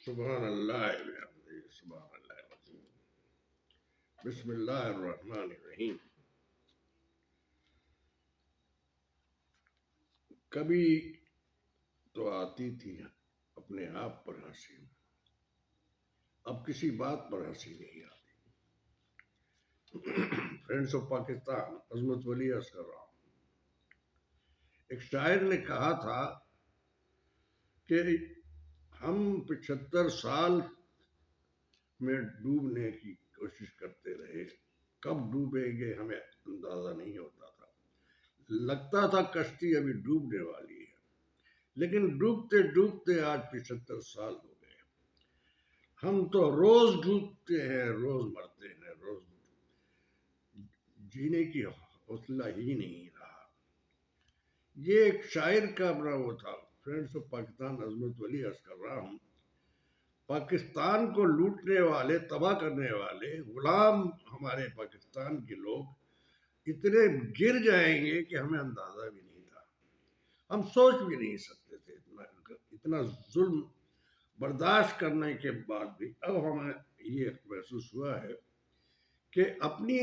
سبحان اللہ بحمدہ، سبحان اللہ العظیم، بسم اللہ الرحمن الرحیم۔ کبھی تو آتی تھی اپنے آپ پر ہنسی، اب کسی بات پر ہنسی نہیں آتی۔ فرینڈس آف پاکستان، عظمت ولی عرض کر رہا ہوں۔ ایک شاعر نے کہا تھا کہ ہم 75 سال میں ڈوبنے کی کوشش کرتے رہے، کب ڈوبیں گے ہمیں اندازہ نہیں ہوتا تھا، لگتا تھا کشتی ابھی ڈوبنے والی ہے، لیکن ڈوبتے ڈوبتے آج 75 سال ہو گئے۔ ہم تو روز ڈوبتے ہیں، روز مرتے ہیں، روز جینے کی حوصلہ ہی نہیں رہا۔ یہ ایک شاعر کا اپنا وہ تھا۔ فرینڈس آف پاکستان، عظمت ولی عرض کر رہا ہوں۔ پاکستان کو لوٹنے والے، تباہ کرنے والے غلام ہمارے پاکستان کے لوگ اتنے گر جائیں گے کہ ہمیں اندازہ بھی نہیں تھا، ہم سوچ بھی نہیں سکتے تھے۔ اتنا ظلم برداشت کرنے کے بعد بھی اب ہمیں یہ محسوس ہوا ہے کہ اپنی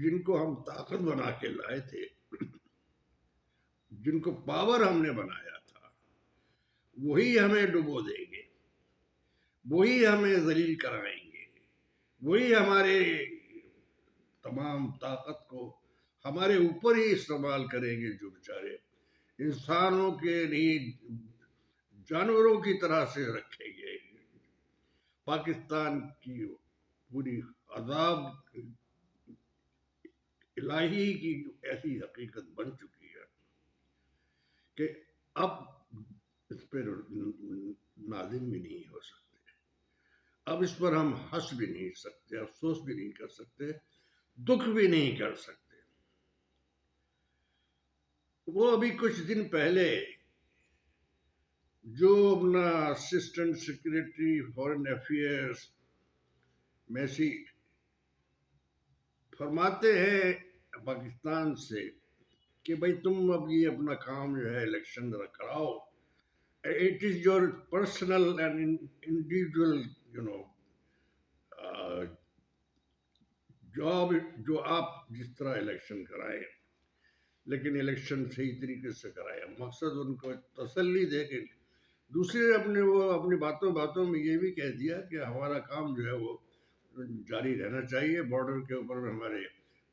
جن کو ہم طاقت بنا کے لائے تھے، جن کو پاور ہم نے بنایا تھا، وہی ہمیں ڈبو دیں گے، وہی ہمیں ذلیل کرائیں گے، وہی ہمارے تمام طاقت کو ہمارے اوپر ہی استعمال کریں گے، جو بیچارے انسانوں کے نہیں جانوروں کی طرح سے رکھیں گے۔ پاکستان کی پوری عذاب الہی کی ایسی حقیقت بن چکی ہے کہ اب اس پر نادم بھی نہیں ہو سکتے، اب اس پر ہم ہنس بھی نہیں سکتے، افسوس بھی نہیں کر سکتے، دکھ بھی نہیں کر سکتے۔ وہ ابھی کچھ دن پہلے جو اپنا اسسٹنٹ سیکریٹری فارن افیئرس میسی فرماتے ہیں پاکستان سے کہ بھائی تم اب یہ اپنا کام جو ہے الیکشن کراؤ، it is your personal and individual job, جو آپ جس طرح الیکشن کرائیں، لیکن الیکشن صحیح طریقے سے کرائے۔ مقصد ان کو تسلی دے کے دوسرے اپنی باتوں میں یہ بھی کہہ دیا کہ ہمارا کام جو ہے وہ جاری رہنا چاہیے، بارڈر کے اوپر میں ہمارے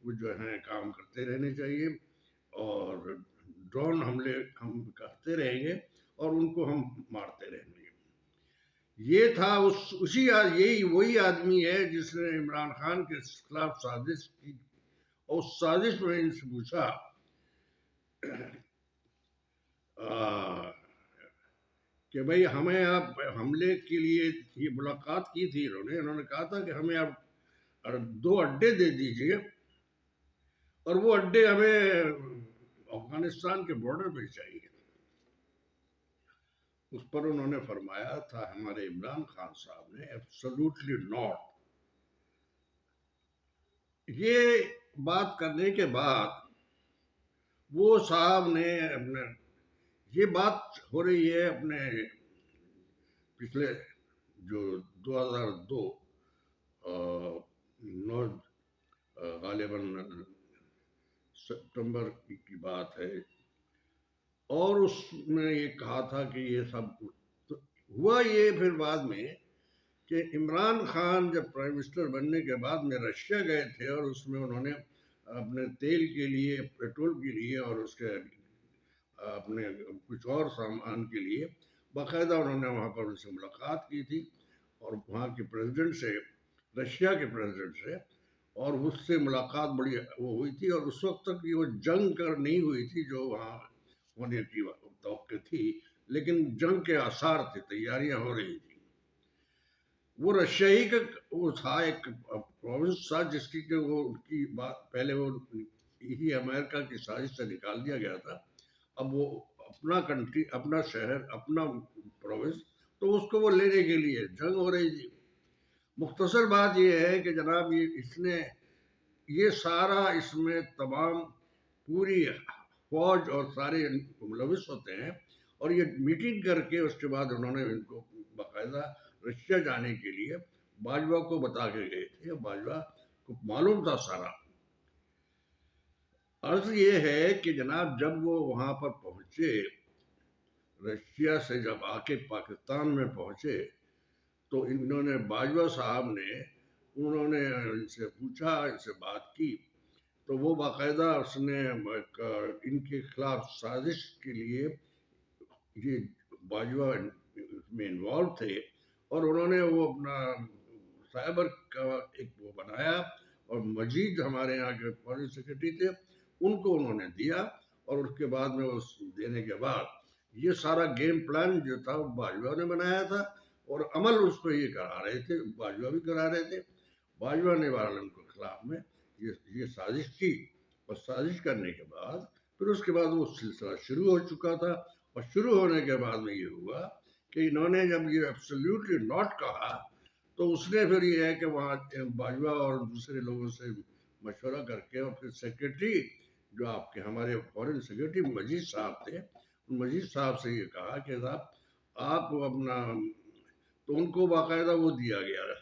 وہ جو ہیں کام کرتے رہنے چاہیے، اور ڈرون حملے ہم کرتے رہیں گے اور ان کو ہم مارتے رہیں گے۔ یہ تھا یہی وہی آدمی ہے جس نے عمران خان کے خلاف سازش کی، اور اس سازش میں ان سے پوچھا کہ بھئی ہمیں آپ حملے کے لیے یہ ملاقات کی تھی، انہوں نے کہا تھا کہ ہمیں آپ 2 اڈے دے دیجئے، اور وہ اڈے ہمیں افغانستان کے بارڈر پہ چاہیے۔ اس پر انہوں نے فرمایا تھا ہمارے عمران خان صاحب نے، ایبسولوٹلی ناٹ۔ یہ بات کرنے کے بعد وہ صاحب نے یہ بات ہو رہی ہے اپنے پچھلے جو 2002 غالباً ستمبر کی بات ہے، اور اس میں یہ کہا تھا کہ یہ سب ہوا۔ یہ پھر بعد میں کہ عمران خان جب پرائم منسٹر بننے کے بعد میں رشیا گئے تھے، اور اس میں انہوں نے اپنے تیل کے لیے، پیٹرول کے لیے، اور اس کے اپنے کچھ اور سامان کے لیے باقاعدہ انہوں نے وہاں پر ان سے ملاقات کی تھی، اور وہاں کے پریزیڈنٹ سے، رشیا کے پریزیڈنٹ سے، اور اس سے ملاقات بڑی وہ ہوئی تھی، اور اس وقت تک وہ جنگ نہیں ہوئی تھی جو وہاں ہونے کی توقع تھی، لیکن جنگ کے آثار تھے، تیاریاں ہو رہی تھی۔ وہ رشیائی کا وہ تھا، ایک پروونس تھا جس کی کہ وہ ان کی بات پہلے وہ یہی امریکہ کی سازش سے نکال دیا گیا تھا، اب وہ اپنا کنٹری، اپنا شہر، اپنا پروونس، تو اس کو وہ لینے کے لیے جنگ ہو رہی تھی۔ مختصر بات یہ ہے کہ جناب اس نے یہ سارا اس میں تمام پوری فوج اور سارے ملوث ہوتے ہیں، اور یہ میٹنگ کر کے اس کے بعد انہوں نے ان کو باقاعدہ रशिया जाने के लिए बाजवा को बता के गए थे, बाजवा को मालूम था सारा। अर्ज ये है कि जनाब जब वो वहां पर पहुंचे, रशिया से जब आके पाकिस्तान में पहुंचे, तो इन्होंने बाजवा साहब ने, उन्होंने इनसे पूछा, इनसे बात की, तो वो बाकायदा उसने इनके खिलाफ साजिश के लिए, ये बाजवा में इन्वॉल्व थे, और उन्होंने वो अपना साइबर का एक वो बनाया, और मजीद हमारे यहाँ के फॉरेन सेक्रेटरी थे, उनको उन्होंने दिया, और उसके बाद में उस देने के बाद ये सारा गेम प्लान जो था वो बाजवा ने बनाया था, और अमल उस पर ये करा रहे थे, बाजवा भी करा रहे थे। बाजवा ने वालन के खिलाफ में ये साजिश की, और साजिश करने के बाद फिर उसके बाद वो सिलसिला शुरू हो चुका था, और शुरू होने के बाद में ये हुआ कि इन्होंने जब ये एब्सोल्युटली नॉट कहा, तो उसने फिर ये है कि वहाँ बाजवा और दूसरे लोगों से मशवरा करके, और फिर सेक्रेटरी जो आपके हमारे फॉरेन सेक्रेटरी मजीद साहब थे, मजीद साहब से ये कहा कि साहब आप अपना, तो उनको बाकायदा वो दिया गया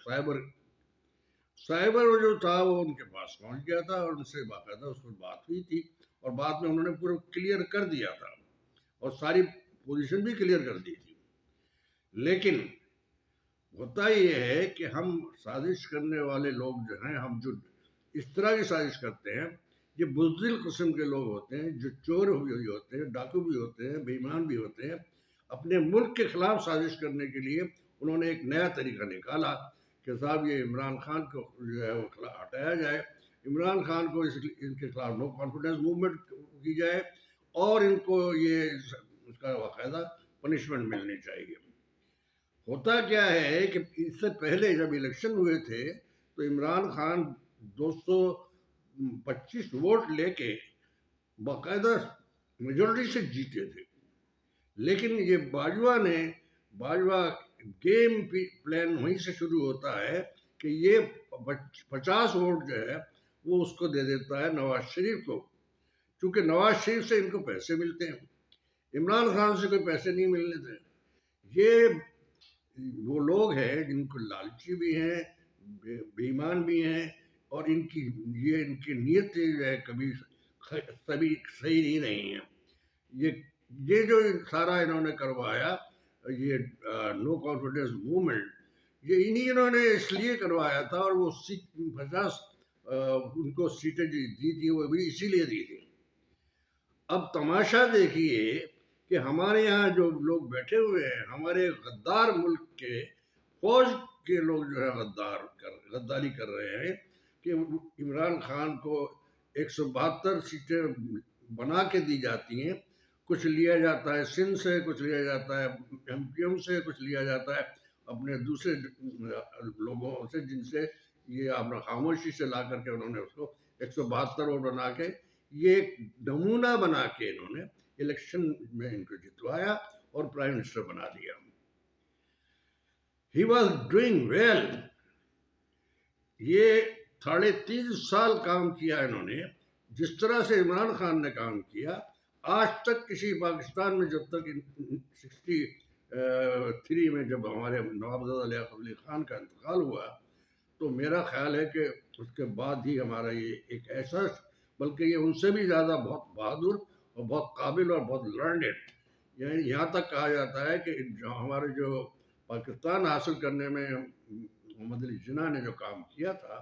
साइबर जो था वो उनके पास पहुंच गया था, और उनसे बाकायदा उस पर बात हुई थी, और बाद में उन्होंने पूरा क्लियर कर दिया था, और सारी पोजीशन भी क्लियर कर दी थी। लेकिन होता ये है कि हम साजिश करने वाले लोग जो हैं, हम जो इस तरह की साजिश करते हैं, ये बुज़दिल किस्म के लोग होते हैं, जो चोर भी होते हैं, डाकू भी होते हैं, बेईमान भी होते हैं। अपने मुल्क के खिलाफ साजिश करने के लिए उन्होंने एक नया तरीका निकाला कि साहब ये इमरान खान को जो है वो हटाया जाए, इमरान खान को इनके खिलाफ नो कॉन्फिडेंस मूवमेंट की जाए, और इनको ये उसका बाकायदा पनिशमेंट मिलनी चाहिए। होता क्या है कि इससे पहले जब इलेक्शन हुए थे, तो इमरान खान 225 वोट लेके बाकायदा मेजोरिटी से जीते थे। लेकिन ये बाजवा गेम प्लान वहीं से शुरू होता है कि ये 50 वोट जो है वो उसको दे देता है नवाज शरीफ को, क्योंकि नवाज शरीफ से इनको पैसे मिलते हैं, इमरान खान से कोई पैसे नहीं मिलने थे। ये वो लोग हैं जिनको लालची भी हैं, बेईमान भी हैं, और इनकी नीयत जो है कभी सही नहीं रही है। ये जो सारा इन्होंने करवाया, ये नो कॉन्फिडेंस मूवमेंट, ये इन्होंने इसलिए करवाया था, और वो 50 उनको सीटें दी थी, वो भी इसीलिए दी थी। अब तमाशा देखिए कि हमारे यहाँ जो लोग बैठे हुए हैं, हमारे गद्दार मुल्क के फौज के लोग जो है गद्दारी कर रहे हैं कि इमरान खान को 172 सीटें बना के दी जाती हैं। कुछ लिया जाता है सिंध से, कुछ लिया जाता है एमपीएम से, कुछ लिया जाता है अपने दूसरे लोगों से, जिनसे ये अपना खामोशी से ला करके उन्होंने उसको 172 वोट बना के, ये एक नमूना बना के इन्होंने इलेक्शन में इनको जितवाया और प्राइम मिनिस्टर बना दिया। He was doing well. ये 3.5 साल काम किया इन्होंने, जिस तरह से इमरान खान ने काम किया, आज तक किसी पाकिस्तान में, जब तक 63 में जब हमारे नवाबजादा लियाकत अली खान का इंतकाल हुआ, तो मेरा ख्याल है कि उसके बाद ही हमारा ये एक ऐसा, बल्कि ये उनसे भी ज़्यादा बहुत बहादुर और बहुत काबिल और बहुत लर्नड, यानी यहाँ तक कहा जाता है कि हमारे जो पाकिस्तान हासिल करने में मोहम्मद अली जिन्ना ने जो काम किया था,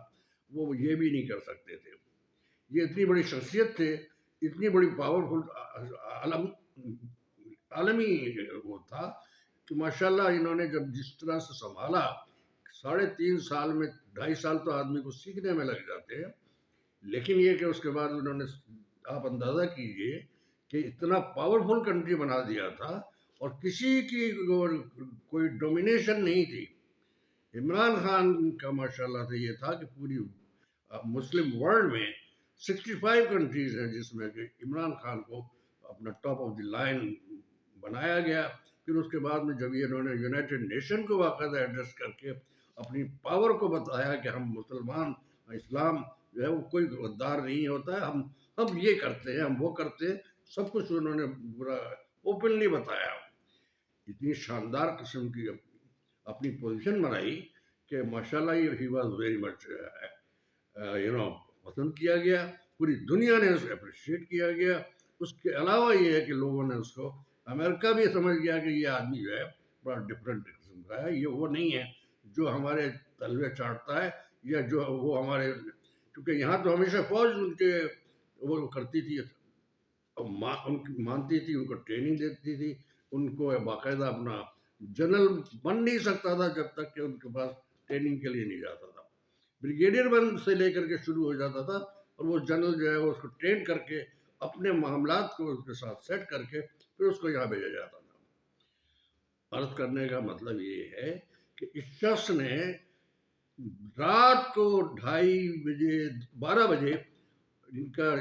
वो ये भी नहीं कर सकते थे। ये इतनी बड़ी शख्सियत थे, इतनी बड़ी पावरफुल आलमी वो था कि माशाल्लाह इन्होंने जब जिस तरह से संभाला, 3.5 साल में 2.5 साल तो आदमी को सीखने में लग जाते हैं, लेकिन ये कि उसके बाद उन्होंने, आप अंदाज़ा कीजिए कि इतना पावरफुल कंट्री बना दिया था, और किसी की कोई डोमिनेशन नहीं थी। इमरान खान का माशाल्लाह से ये था कि पूरी मुस्लिम वर्ल्ड में 65 कंट्रीज हैं जिसमें कि इमरान खान को अपना टॉप ऑफ द लाइन बनाया गया। फिर उसके बाद में जब ये इन्होंने यूनाइटेड नेशन को बाकायदा एड्रेस करके अपनी पावर को बताया कि हम मुसलमान, इस्लाम जो है वो कोई गद्दार नहीं होता है, हम ये करते हैं, हम वो करते हैं, सब कुछ उन्होंने पूरा ओपनली बताया। इतनी शानदार किस्म की अपनी पोजीशन बनाई कि माशाल्लाह ही वाज वेरी मच पसंद किया गया, पूरी दुनिया ने उसे अप्रिशिएट किया गया। उसके अलावा ये है कि लोगों ने उसको, अमेरिका भी समझ गया कि ये आदमी जो है बड़ा डिफरेंट किस्म का है, ये वो नहीं है जो हमारे तलवे चाटता है, या जो वो हमारे, क्योंकि यहाँ तो हमेशा फौज उनके वो करती थी, उनकी मानती थी, उनको ट्रेनिंग देती थी, उनको बाकायदा अपना जनरल बन नहीं सकता था जब तक कि उनके पास ट्रेनिंग के लिए नहीं जाता था। ब्रिगेडियर बन से लेकर के शुरू हो जाता था, और वो जनरल जो है वो उसको ट्रेन करके अपने मामलात को उसके साथ सेट करके फिर उसको यहाँ भेजा जाता था। अर्ज करने का मतलब ये है कि इस शख्स ने रात को 2:30 बजे 12 बजे इनका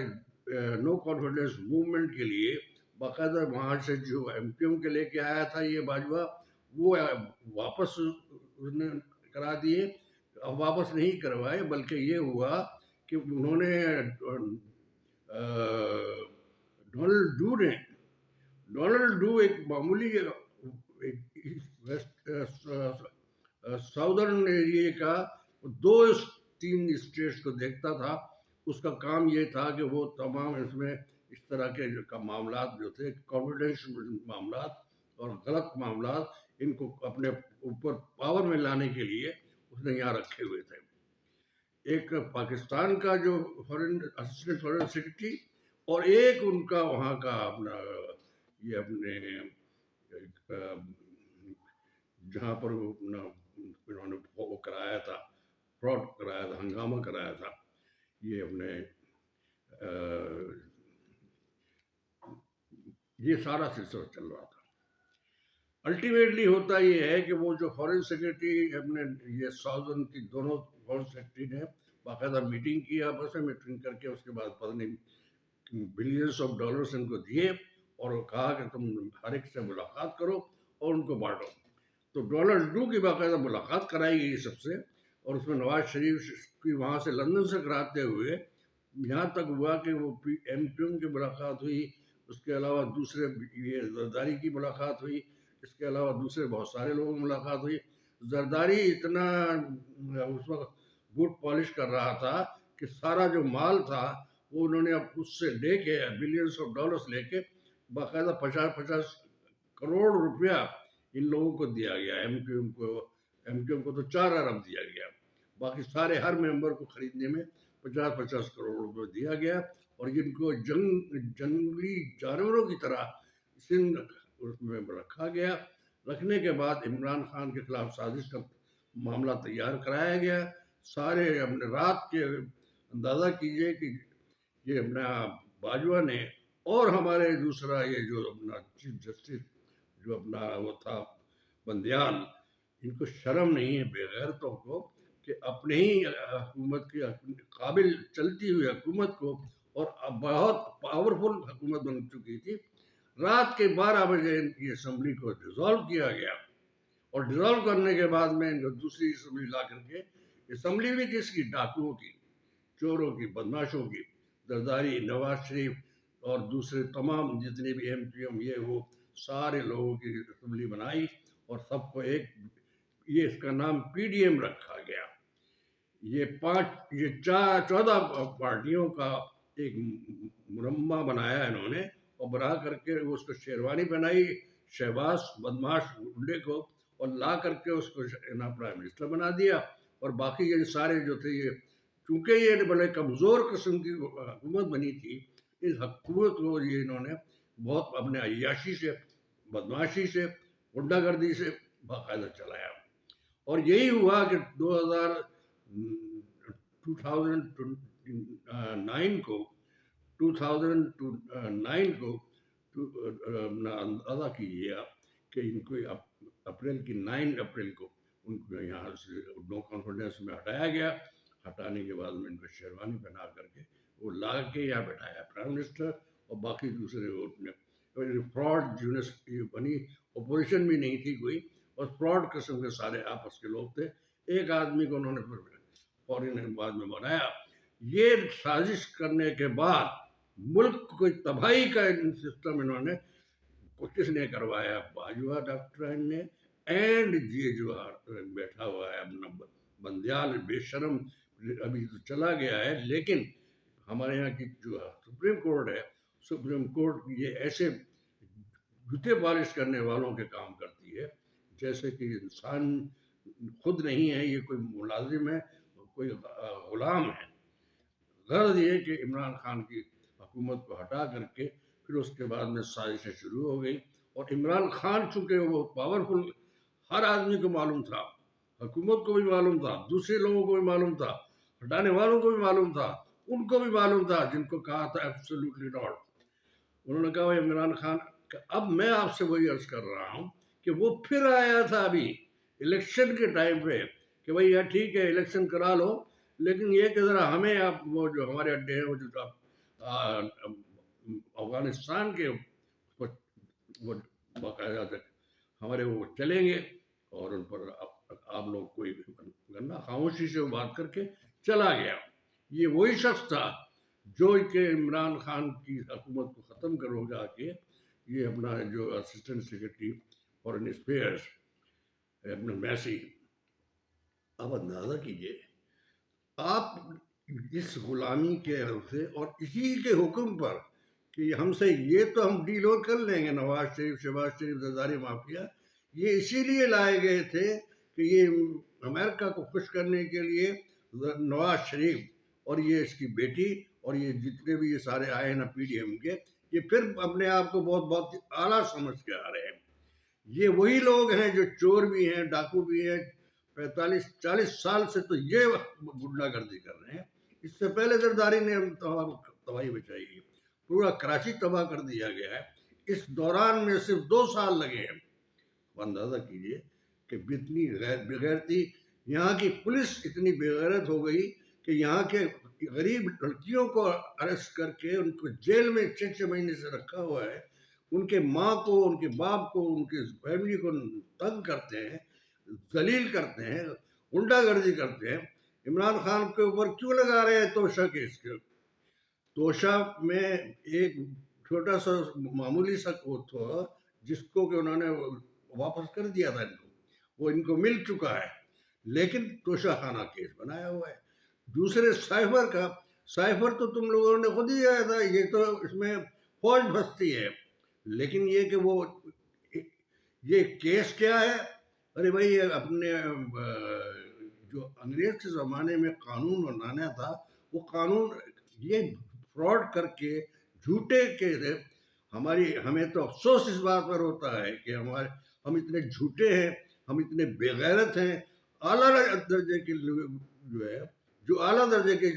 नो कॉन्फिडेंस मूवमेंट के लिए बाकायदा वहाँ से जो एमपीएम के लेके आया था ये बाजवा, वो वापस उसने करा दिए। अब वापस नहीं करवाए, बल्कि ये हुआ कि उन्होंने डोनाल्ड डू एक मामूली साउदर्न एरिया का 2-3 स्टेट्स को देखता था। उसका काम ये था कि वो तमाम इसमें इस तरह के का मामलात जो थे, कॉन्फिडेंशियल मामलात और गलत मामलात, इनको अपने ऊपर पावर में लाने के लिए उसने यहाँ रखे हुए थे। एक पाकिस्तान का जो फॉरेन असिस्टेंट फॉरेन सेक्रेटरी, और एक उनका वहाँ का अपना ये अपने जहाँ पर वो अपना इन्होंने वो कराया था, फ्रॉड कराया था, हंगामा कराया था, ये अपने ये सारा सिलसिला चल रहा था। अल्टीमेटली होता ये है कि वो जो फॉरेन सेक्रेटरी अपने ये साउदर्न की दोनों फॉरेन सेक्रेटरी ने बाकायदा मीटिंग की, आपस में मीटिंग करके उसके बाद पता नहीं बिलियंस ऑफ डॉलर्स इनको दिए, और कहा कि तुम हर एक से मुलाकात करो और उनको बांटो। तो डोनाल्ड डू की बाकायदा मुलाकात कराई गई सबसे, और उसमें नवाज शरीफ की वहाँ से लंदन से कराते हुए यहाँ तक हुआ कि वो एमपीएम की मुलाकात हुई, उसके अलावा दूसरे ये जरदारी की मुलाकात हुई, इसके अलावा दूसरे बहुत सारे लोगों की मुलाकात हुई। जरदारी इतना उस वक्त बूट पॉलिश कर रहा था कि सारा जो माल था वो उन्होंने अब उससे लेके बिलियंस ऑफ डॉलर्स लेके बाकायदा 50-50 करोड़ रुपया इन लोगों को दिया गया। एमक्यूएम को तो 4 अरब दिया गया, बाकी सारे हर मेंबर को खरीदने में 50-50 करोड़ रुपये दिया गया, और जिनको जंगली जानवरों की तरह सिंध उसमें रखा गया। रखने के बाद इमरान खान के खिलाफ साजिश का मामला तैयार कराया गया। सारे अपने रात के अंदाज़ा कीजिए कि ये अपना बाजवा ने और हमारे दूसरा ये जो अपना चीफ जस्टिस जो अपना वो था बंदयाल, इनको शर्म नहीं है बेगैरतों को कि अपने ही हुकूमत की काबिल चलती हुई हुकूमत को, और अब बहुत पावरफुल हुकूमत बन चुकी थी, रात के 12 बजे इनकी असम्बली को डिज़ोल्व किया गया। और डिज़ोल्व करने के बाद में इनको दूसरी असम्बली ला करके, असम्बली भी किसकी, डाकुओं की, चोरों की, बदमाशों की, जरदारी, नवाज शरीफ और दूसरे तमाम जितने भी एमपीएम ये वो सारे लोगों की असम्बली बनाई, और सबको एक ये इसका नाम पीडीएम रखा गया। ये 14 पार्टियों का एक मुरम्मा बनाया इन्होंने, और बना करके उसको शेरवानी पहनाई शहबाज बदमाश गुंडे को, और ला करके उसको ना प्राइम मिनिस्टर बना दिया। और बाकी ये सारे जो थे, ये चूंकि ये बड़े कमज़ोर किस्म की हुकूमत बनी थी, इस हुकूमत को ये इन्होंने बहुत अपने अय्याशी से, बदमाशी से, गुंडागर्दी से बाकायदा चलाया। और यही हुआ कि 2009 को 2009 को अंदाजा कीजिए आप कि इनको अप्रैल की 9 अप्रैल को उनको यहाँ से नो कॉन्फिडेंस में हटाया गया। हटाने के बाद में इनको शेरवानी पहना करके वो ला के यहाँ बैठाया प्राइम मिनिस्टर, और बाकी दूसरे फ्रॉड यूनिवर्सिटी बनी, अपोजिशन भी नहीं थी कोई, और फ्रॉड किस्म के सारे आपस के लोग थे। एक आदमी को उन्होंने फॉरेन बाद में बनाया। ये साजिश करने के बाद मुल्क को तबाही का सिस्टम इन्होंने किसने करवाया, बाजवा डॉक्टर ने اینڈ یہ جو بیٹھا ہوا ہے اپنا بندیال بے شرم ابھی تو چلا گیا ہے، لیکن ہمارے یہاں کی جو سپریم کورٹ ہے، سپریم کورٹ یہ ایسے جوتے پالش کرنے والوں کے کام کرتی ہے جیسے کہ انسان خود نہیں ہے، یہ کوئی ملازم ہے، کوئی غلام ہے۔ غرض یہ کہ عمران خان کی حکومت کو ہٹا کر کے پھر اس کے بعد میں سازشیں شروع ہو گئی، اور عمران خان چونکہ وہ پاورفل، ہر آدمی کو معلوم تھا، حکومت کو بھی معلوم تھا، دوسرے لوگوں کو بھی معلوم تھا، ہٹانے والوں کو بھی معلوم تھا، ان کو بھی معلوم تھا جن کو کہا تھا ایبسولوٹلی ناٹ۔ انہوں نے کہا عمران خان، اب میں آپ سے وہی عرض کر رہا ہوں کہ وہ پھر آیا تھا ابھی الیکشن کے ٹائم پہ کہ بھائی یار ٹھیک ہے الیکشن کرا لو، لیکن یہ کہ ذرا ہمیں آپ وہ جو ہمارے اڈے ہیں وہ جو افغانستان کے وہ باقاعدہ ہمارے وہ چلیں گے، اور ان پر آپ لوگ کوئی گندا خاموشی سے وہ بات کر کے چلا گیا۔ یہ وہی شخص تھا جو کہ عمران خان کی حکومت کو ختم کرو گا کہ یہ اپنا جو اسسٹنٹ سیکرٹری فارن افیئرس اپنا میسی، آپ اندازہ کیجئے آپ اس غلامی کے سے اور اسی کے حکم پر کہ ہم سے یہ تو ہم ڈیل اور کر لیں گے، نواز شریف، شہباز شریف، زرداری مافیا، یہ اسی لیے لائے گئے تھے کہ یہ امریکہ کو خوش کرنے کے لیے نواز شریف اور یہ اس کی بیٹی اور یہ جتنے بھی یہ سارے آئے ہیں نا پی ڈی ایم کے، یہ پھر اپنے آپ کو بہت بہت اعلیٰ سمجھ کے آ رہے ہیں۔ یہ وہی لوگ ہیں جو چور بھی ہیں، ڈاکو بھی ہیں، 45-40 سال سے تو یہ گنڈا گردی کر رہے ہیں۔ اس سے پہلے زرداری نے تباہی بچائی ہے، پورا کراچی تباہ کر دیا گیا ہے، اس دوران میں صرف 2 سال لگے ہیں۔ اندازہ کیجئے کہ اتنی بغیرتی، یہاں کی پولیس اتنی بغیرت ہو گئی کہ یہاں کے غریب لڑکیوں کو اریسٹ کر کے ان کو جیل میں 6 مہینے سے رکھا ہوا ہے، ان کے ماں کو، ان کے باپ کو، ان کے فیملی کو تنگ کرتے ہیں، ذلیل کرتے ہیں، غنڈا گردی کرتے ہیں۔ عمران خان کے اوپر کیوں لگا رہے ہیں توشہ کیس کے؟ توشہ میں ایک چھوٹا سا معمولی سا وہ تھا جس کو کہ انہوں نے واپس کر دیا تھا، ان کو وہ ان کو مل چکا ہے، لیکن توشہ خانہ کیس بنایا ہوا ہے۔ دوسرے سائفر کا، سائفر تو تم لوگوں نے خود ہی آیا تھا، یہ تو اس میں فوج پھنستی ہے، لیکن یہ کہ وہ یہ کیس کیا ہے؟ ارے بھائی اپنے جو انگریز کے زمانے میں قانون بنانا تھا، وہ قانون یہ فراڈ کر کے جھوٹے کے ہمیں تو افسوس اس بات پر ہوتا ہے کہ ہم اتنے جھوٹے ہیں، ہم اتنے بے غیرت ہیں، اعلیٰ درجے کے جو اعلیٰ درجے کے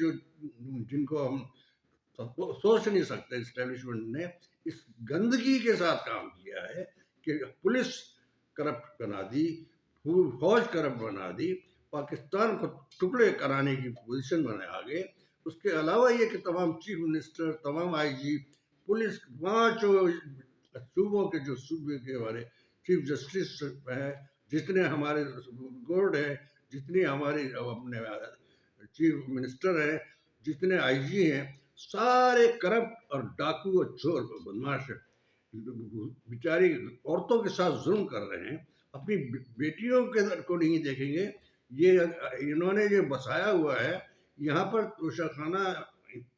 جن کو ہم سوچ نہیں سکتے، اسٹیبلشمنٹ نے اس گندگی کے ساتھ کام کیا ہے کہ پولیس کرپٹ بنا دی، فوج کرپٹ بنا دی، پاکستان کو ٹکڑے کرانے کی پوزیشن میں آ گئے۔ اس کے علاوہ یہ کہ تمام چیف منسٹر، تمام آئی جی، پولیس، 5 صوبوں کے جو صوبے کے ہمارے چیف جسٹس ہیں، جتنے ہمارے کورٹ ہیں، جتنے ہمارے اپنے چیف منسٹر ہیں، جتنے آئی جی ہیں، سارے کرپٹ اور ڈاکو اور چور بدماش بیچاری عورتوں کے ساتھ ظلم کر رہے ہیں، اپنی بیٹیوں کو نہیں دیکھیں گے۔ یہ انہوں نے یہ بسایا ہوا ہے، یہاں پر توشہ خانہ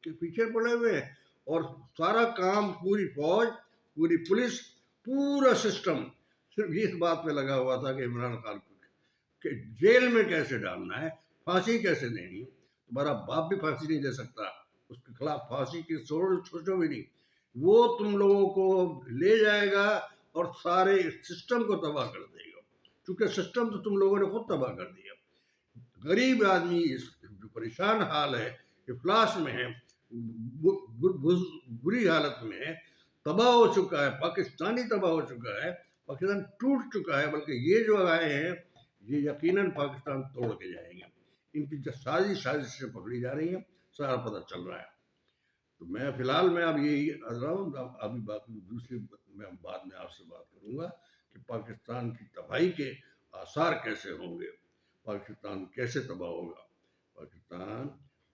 کے پیچھے پڑے ہوئے ہیں، اور سارا کام پوری فوج، پوری پولیس، پورا سسٹم صرف اس بات پہ لگا ہوا تھا کہ عمران خان کو کہ جیل میں کیسے ڈالنا ہے، پھانسی کیسے دینی ہے۔ تمہارا باپ بھی پھانسی نہیں دے سکتا، اس کے خلاف پھانسی کی سوچو بھی نہیں، وہ تم لوگوں کو لے جائے گا اور سارے سسٹم کو تباہ کر دے گا، چونکہ سسٹم تو تم لوگوں نے خود تباہ کر دیا۔ غریب آدمی جو پریشان حال ہے، افلاس میں ہے، بری حالت میں ہے، تباہ ہو چکا ہے، پاکستانی تباہ ہو چکا ہے، پاکستان ٹوٹ چکا ہے، بلکہ یہ جو آئے ہیں یہ یقیناً پاکستان توڑ کے جائیں گے۔ ان کی سازشیں پکڑی جا رہی ہیں، سارا پتہ چل رہا ہے۔ تو میں فی الحال میں اب یہی رہا ہوں، ابھی باقی دوسری میں بعد میں آپ سے بات کروں گا کہ پاکستان کی تباہی کے آثار کیسے ہوں گے، پاکستان کیسے تباہ ہوگا۔ پاکستان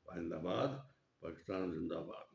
زندہ باد، پاکستان زندہ باد۔